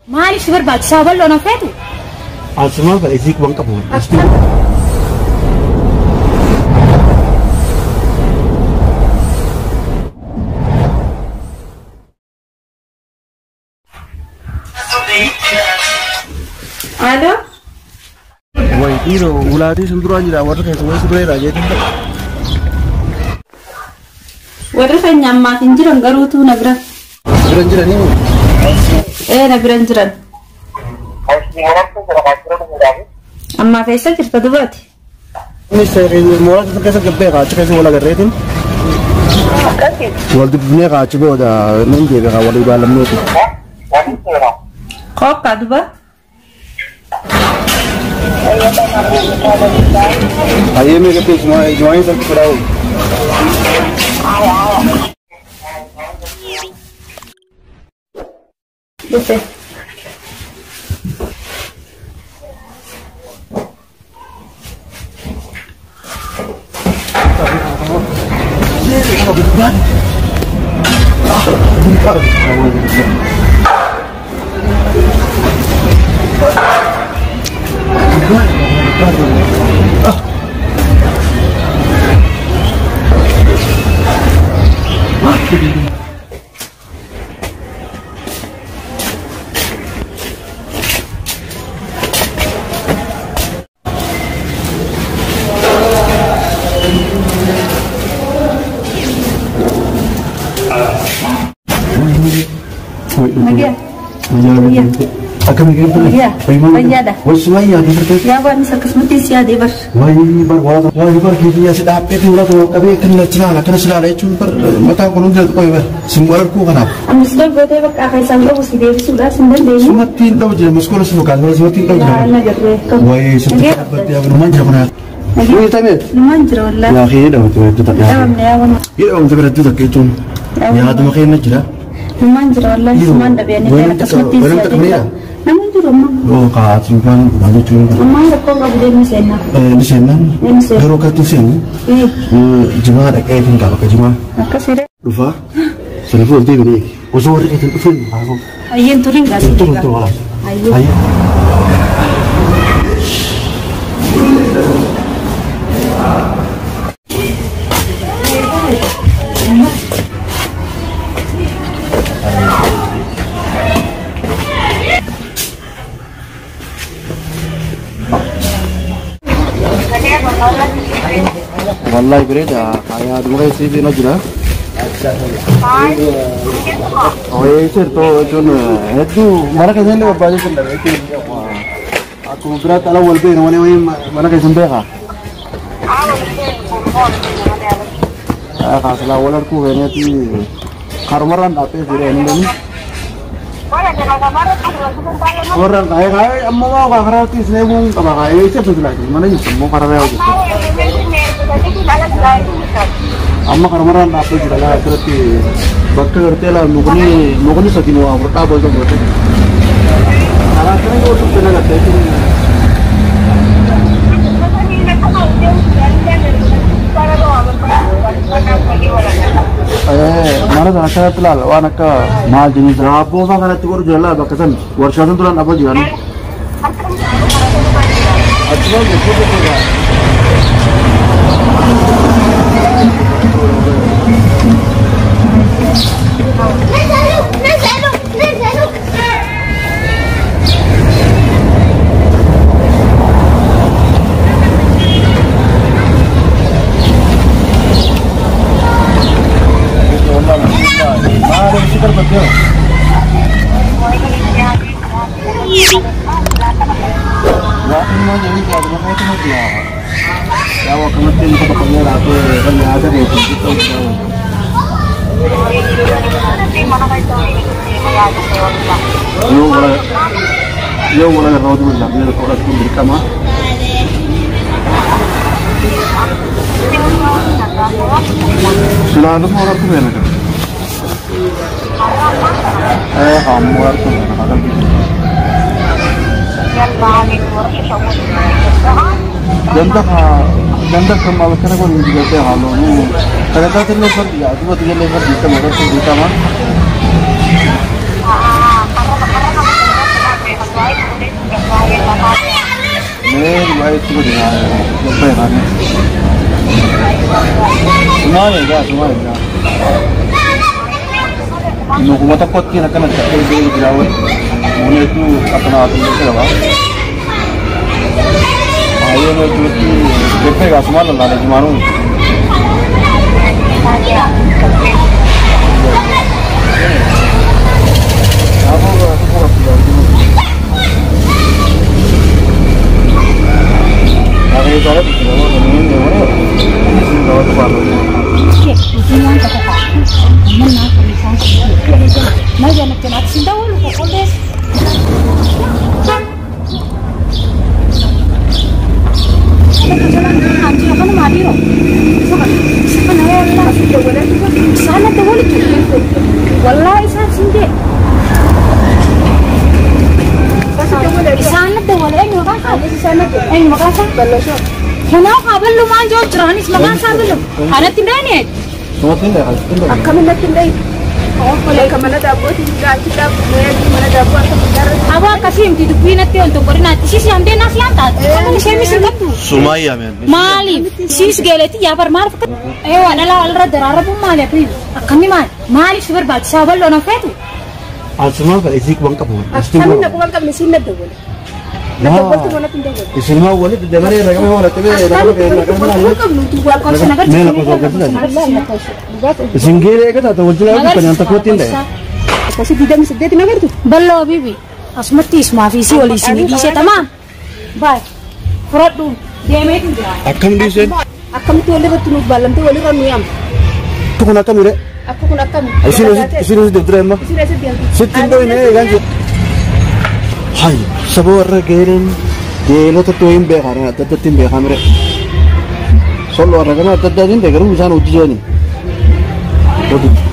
Maaliif si barbaachisaa bal'oo na feetu? Asuma baay'isii kubbaan qabu. Halo? Wah, itu ulati sendiri aja warna kayak semua sebenarnya aja itu. Warna kan nyamatin jiran garutu nagra. Jiran ini. Nagran. Amma keessa jirta dubaati. Ini saya mau itu keessa gabbe kaca keessa wala garreetin. Wal dibne kaca boda nungi ka wala ibalam nuti. Kokka duba? Ayo me ke semua join tak kurau. Betul. Akan begini Iya. Iya dah. Semuanya di sekitar. Ya buat misal kesempatan sih ada bar. Wah ini wah gitu ya sudah apa itu lah tuh tapi kena celana itu mata aku nunggu kau ya semua aku kan apa. Misal gue teh pakai sanggup mesti dia sudah sembilan deh. Semua tinta aja muskul semua kan semua tinta aja. Nah jadi. Wah sudah berarti aku manja mana. Ini tadi. Manja lah. Ya akhirnya dah itu tak ya. Ya om itu tak itu. Ya ada makin aja. Manja lah semua dah biar ni kesempatan sih ada. Namun juga oh kacung kan banyak juga. Mama kok nggak boleh misalnya? Di sana. Baru kat sini. Jemaah ada kayak tinggal ke jemaah. Apa sih? Lupa. Selfie itu ini. Usor itu film. Ayen turing nggak sih? Turun. Ayo. Wallahi bereda, kayak dulu kayak sih dino juga. Oh itu itu mana kayak ini banyak sendiri itu. Aku berat kalau walbe mana kayak sendiri kah? Kalau walar ku kayaknya ti karmaran tapi sendiri ini. Orang kayak mau gratis nebung kayak itu betul lagi mana itu semua karena itu. Amma karamaran apa juga lah terus bakal ngerti lah mungkin sakit mau apa boleh boleh. Kalau kena itu sudah nggak tahu. Mana sana saya telah anak ke mal jenis apa mana tuh jualan bakasan workshop itu apa jualan? Acaba betul juga. Yo wala na road wala na ko at kundi kama sila ano mo ko na ka hamwar ko na ka ganda ka ganda kembali karena kan juga teh halo nu kalau kata level ya dua tiga level kita modal kita mah baik itu dia apa ya kan semuanya nu kuma takut kira kan ada di dirawat mulai itu apa nama itu apa ayo itu DP gak semua lah ada gimana Kenapa belum manjau cerani semakan belum? Ada tindanya? Semua tindak, tindak. Kami nak tindai. Oh, boleh kemana dapur? Kita boleh di mana dapur? Awak kasih hidupin nanti untuk koordinasi. Sisi yang dia nasi antar. Kamu saya mesti katu. Sumaya men. Mali, sis geleti ya permar. Wala la alra darara pun mali apa? Kami mali sudah baca sabal lo nak itu. Asma ka isik bang kamu. Kami nak bukan kami sini tu boleh. Nah, isimah wali tidak ada yang orang itu singgir kan atau wajib lagi penyanyi takutin deh. Pasti tidak bisa dia tidak itu. Belum bibi. Asmatis mafisi wali sini di sana tamam. Baik. Perut dulu. Dia main tu. Akam di sini. Akam tu oleh betul balam tu oleh ramyam. Tu kena kami deh. Aku kena kami. Sini sudah terima. Sitin tu ini kan. Hai, sebuah regerin, gelo tertuin bekarnya, tertuin bekamera. Solo orang kan tertuin bekarnya bisa uji ni.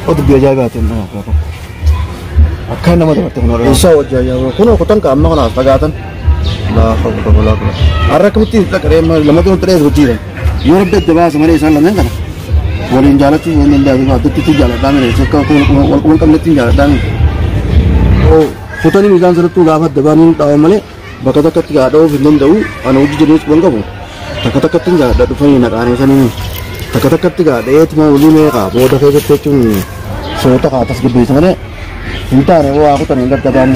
Odu biaya jaga tu mana apa? Akan nama tu orang. Isa uji ya, kono kotang kamna kono asagatan. Lah, kau lah. Arah kemudian kita kerja, lama tu terus uji deh. Europe tu bahasa mana Isa lah kan? Boleh jalan tu, boleh jalan tu jalan. Kami ni, sekarang kami ni jalan kami. Oh. Foto ni misalnya satu gafat depan tahu mana, bakal tak tiga ada film tahu, anu uji jenis bangga pun, tak tinggal ada tu faham nak anu sana ni, tak tiga ada cuma uli mereka, bodoh kerja tu soto ke atas gedung sana, entah ni, wah aku tak ingat depan,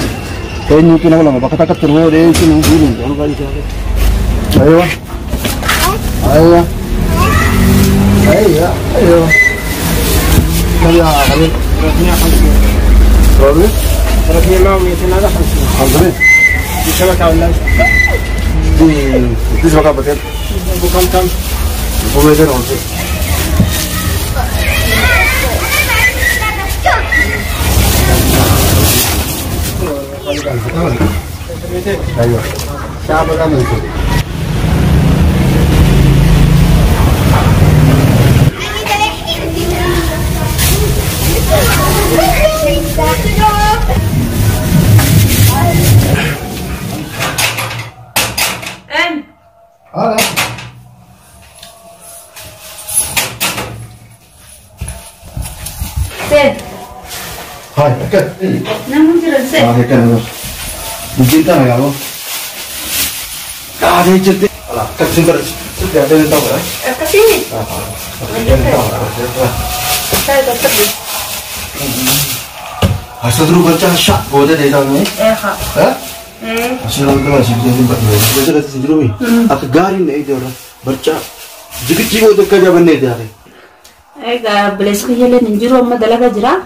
ini mungkin aku lama, bakal tak terus ada ini ini, jangan kali siapa, ayo, kali, problem? رقمي ما ميتين هذا 50 دي شبكة ولا دي شبكة بتاعت بكم كم؟ بميتين ونص أيوة شعب الأمن Hai, kan? Namun jelas. Kan. Mungkin tak ya, lo. Ada cerita. Alah, kan sebentar. Sudah ada yang tahu kan? Kesini. Saya tetap di. Hasil dulu baca syak, boleh deh tahu ni. Ha. Hasil orang tu masih jadi empat bulan. Baca kata sendiri ni. Aku garin ni dia orang baca. Jika cium tu kerja benda dia. Ega beles ko yele ninjuro amma dalaga jira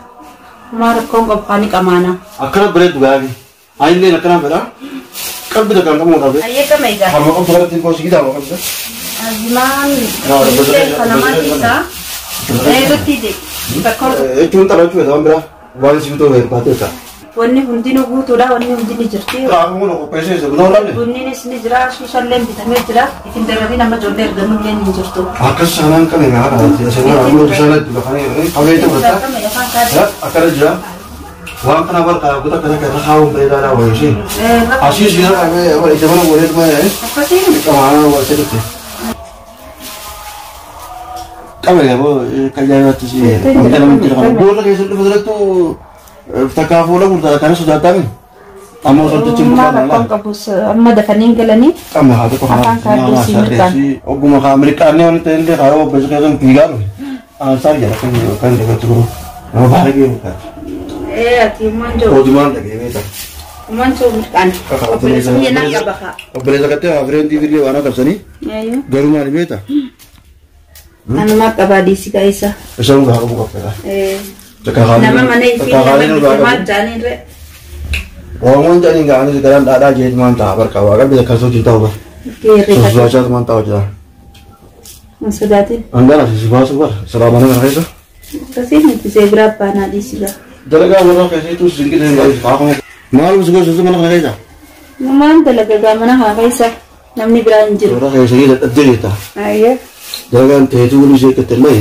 mar kongo pani kamana akara belet gagi aile nakana bera kal beda kan kamu kabe aye ka mega kamu kamu berat tin ko sigida kamu kan ajiman kana matisa betide bakor itu entar itu dah bera wali situ ber pateta wonni hundino gutuda wonni hundini jirti kamu no pese se benar ni wonni ne sini jira social lem bitame jira itin derabi nama jonder ganu len jirto akas sanan kan ya ada ya sana kamu sana juga kan kamu itu berat ya akara jira wang kenapa kita kena tahu beda ada wajib sih asyik dia kami apa itu mana boleh tu mana apa sih kemana wajib itu Kamera ya bo kaya tu sih. Dalam kita dua lagi sudah tu tak kau lah kita kan sudah tahu. Amo sudah cuma mana kau kabus amma dah peninggalan ni Amma ada kau sih. Ogu maka Amerika ni orang tende kalau besok orang tinggal. Saya kan dekat tu. Nama bahagia bukan? Ati manjo. Oh di mana lagi ni tak? Manjo bukan. Operasi ni nak apa? Operasi katanya akhirnya di video anak tersani. Ayo. Garuma ni beta. Anu mak abadi si kaisa. Besok aku buka pera. Nama mana ini? Nama jani re. Orang jadi enggak ni sekarang ada jadi mantap berkawan kan bisa kasut cinta apa? Sesuatu saja mantap aja. Maksudnya? Anda nasi sebar selama mana kerja? Kasih nanti saya berapa nanti sih lah. Dalaga mana kerja itu sedikit yang baik. Apa? Malu sesuatu mana kerja? Memang dalaga mana kerja? Namni beranjir. Orang kerja sedikit terjadi tak? Ayah. Dalaga ente itu mulu saya keterlai.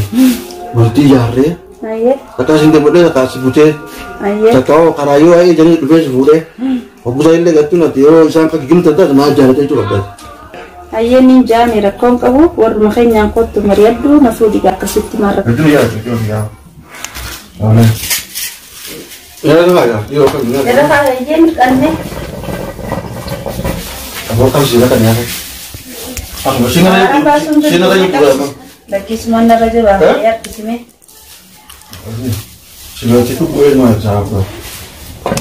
Berarti jari. Ayah. Kata sini boleh kata sebutnya. Ayah. Kata karayu ayah jadi lebih sebutnya. Aku saya ini kata nanti oh saya kaki kita tak nak jalan itu apa? Ayah ninja ni rakong kamu war makanya nyangkut tu mariadu nasu di kasut marak. Itu ya. Oh ni. Ya dah ya. Yo kan. Ya dah ayah ni kan ni. Aku kan sih kan ya. Aku sih nak ni pula. Lagi semua nak aja bah. Ya di sini. Sila itu boleh mana cakap.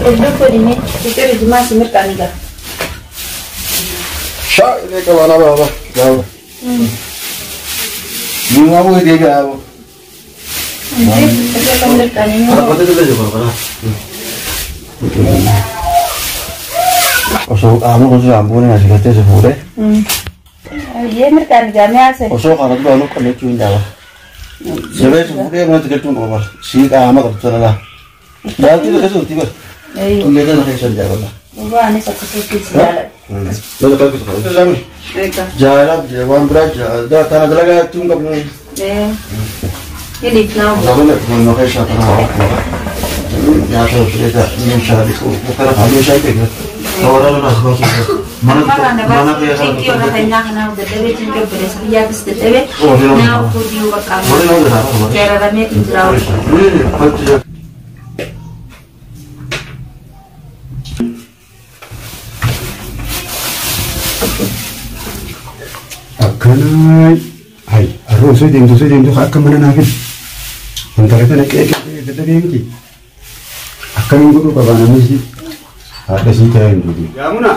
Itu pun ini kita di rumah sih mereka ni dah. Syah ini kawan apa? Jauh. Bunga apa dia jauh? Kita kan mereka ni. Apa tu tu jauh apa? Osok kamu kau sudah ampun nasi kete sepuluh. Iya mereka ni kami asal. Osok kalau tu anu kalau cuci jauh. Sebab sepuluh mana tiga tu apa? Si kamu kau tu lah. Jauh tu kesel tiba. Iya. Lihat nak kesel jauh lah. Wah ni satu satu jalan. Lalu kalau kita itu jalan. Jalan, jalan berat, dah tanah dalaga tunggu kamu. Ini kenapa? Lalu nak kesel tanah. Ya tu sudah ni cari bukan kami saya pergi. Orang nak masuk. Mana dia kan? Kita orang hanya kenal dekat tinggal beres dia bis dekat. Oh, Now for you wakam. Cara ramai tinggal. Akanai, hai, arus saya tinggal akan mana nak? Antara itu nak kita ni. Akan minggu tu kawan kami sih. Ada sih cara itu. Ya mana?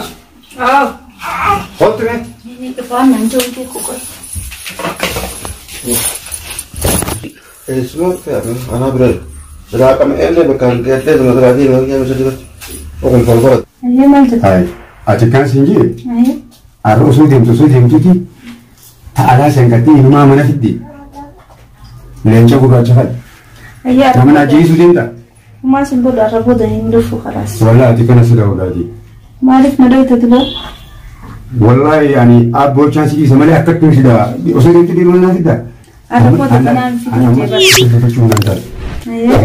Oh. Hotel ni. Ini kawan nanti untuk kau. Semua kan, anak berat. Sudah kami bukan kita dengan tadi yang mesti kita. Okey, kalau. Ayah mana? Hai, aja kan sini. Ayah. Arus saya tinggal tu. Tak ada sengkati rumah mana fiti. Lencah aku baca kan. Ayah. Nama nak jadi sudah tak? Masih bodoh, aku bodoh Hindu fukaras. Wallah, tiga nasi dah udah di. Malik nada itu tu lah. Wallah, yani abu chance ini sama dia akak tu sudah. Osok itu di mana sudah? Aku bodoh kenal Itu cuma nanti. Ayah.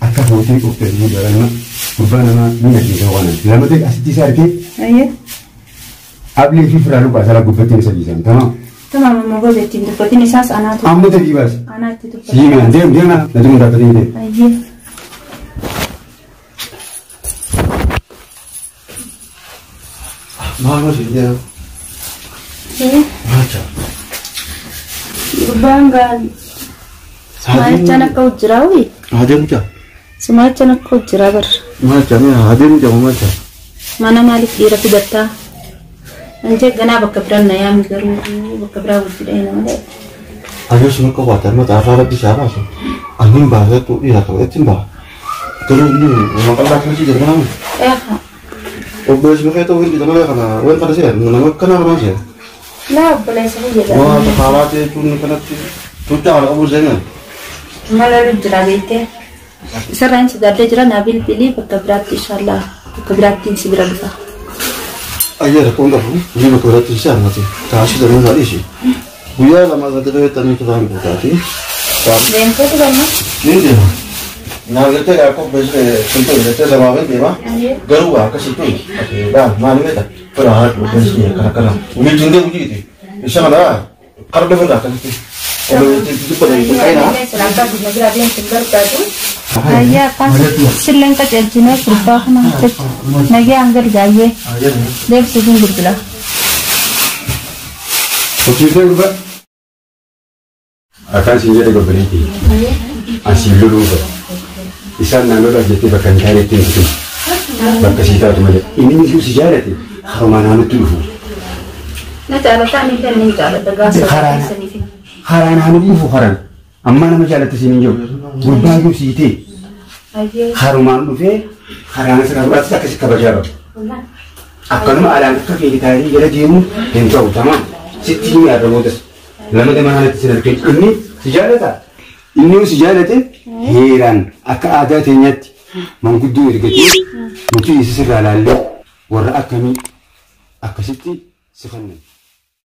Akak hotel hotel ni dah lama. Bukan nama minat di kawan. Lama tu asal disarki. Ayah. Abli fifra lupa salah gupetin saja. Tamam. Tamam, mau boleh tim dekat ini sas anak tu. Ambo tu kibas. Anak itu. Sih mana? Dia mana? Nanti muda tadi dia. Ayah. Mana sih dia? Macam. Bangga. Macam nak kau jerawi. Ada macam. Semacam nak kau jerabar. Macam ni ada macam. Mana Malik dira tu betta. Anjek gana bakabran nayam garu bakabra uti dai nama dai. Ayo semua kau buat, macam apa lagi siapa sih? Angin bahasa tu iya tu, itu bah. Kalau ini, makan lagi sih jadi mana? Oh, beres mereka itu kita mana kana, wen pada sih, mana kana mana sih? Lah, boleh saja. Wah, kalau tu kana tu cara kamu jangan. Malah jerawi te. Sekarang sudah ada jera nabil pilih bakabrat insyaallah. Bakabrat si berada. Ayer aku enggak pun, ini bakabrat sih nanti. Kasih dari mana sih? Buya lama tadi tu tadi tu kami tadi. Lengko tu kan? Ini dia. Nah, kita aku besar contoh kita sama orang dia mah. Garu aku situ. Okey, dah mana kita? Perah tu besar kerana. Ini jengkel uji itu. Bisa mana? Kalau dah kan itu. Ayah pas silang kecil cina berubah macet. Lagi anggar gaya. Dia sedang bergerak. Oke berubah. Akan sinjai gue berhenti. Asyik dulu gue. Isan nalo lah jadi bahkan cari tinggi. Bahkan sih tahu macam ini mesti sejarah tu. Mana anu tu. Nah cara tani kan ni cara tegas. Haran anu tu haran. Amma nama jalan tu sini jo. Berubah tu sih tu. Haruman tu fe. Haran sekarang berasa kasih kabar. Akan mah alam tu kita ini jadi dia mu entah utama. Siti ni ada modus. Lama dia mana tu sini ini sejarah tak? Ini sejarah tu. Heran. Akka ada tinyat. Mangkudu ergati. Mungkin isi segala lalu. Warna kami. Akka siti sekarang.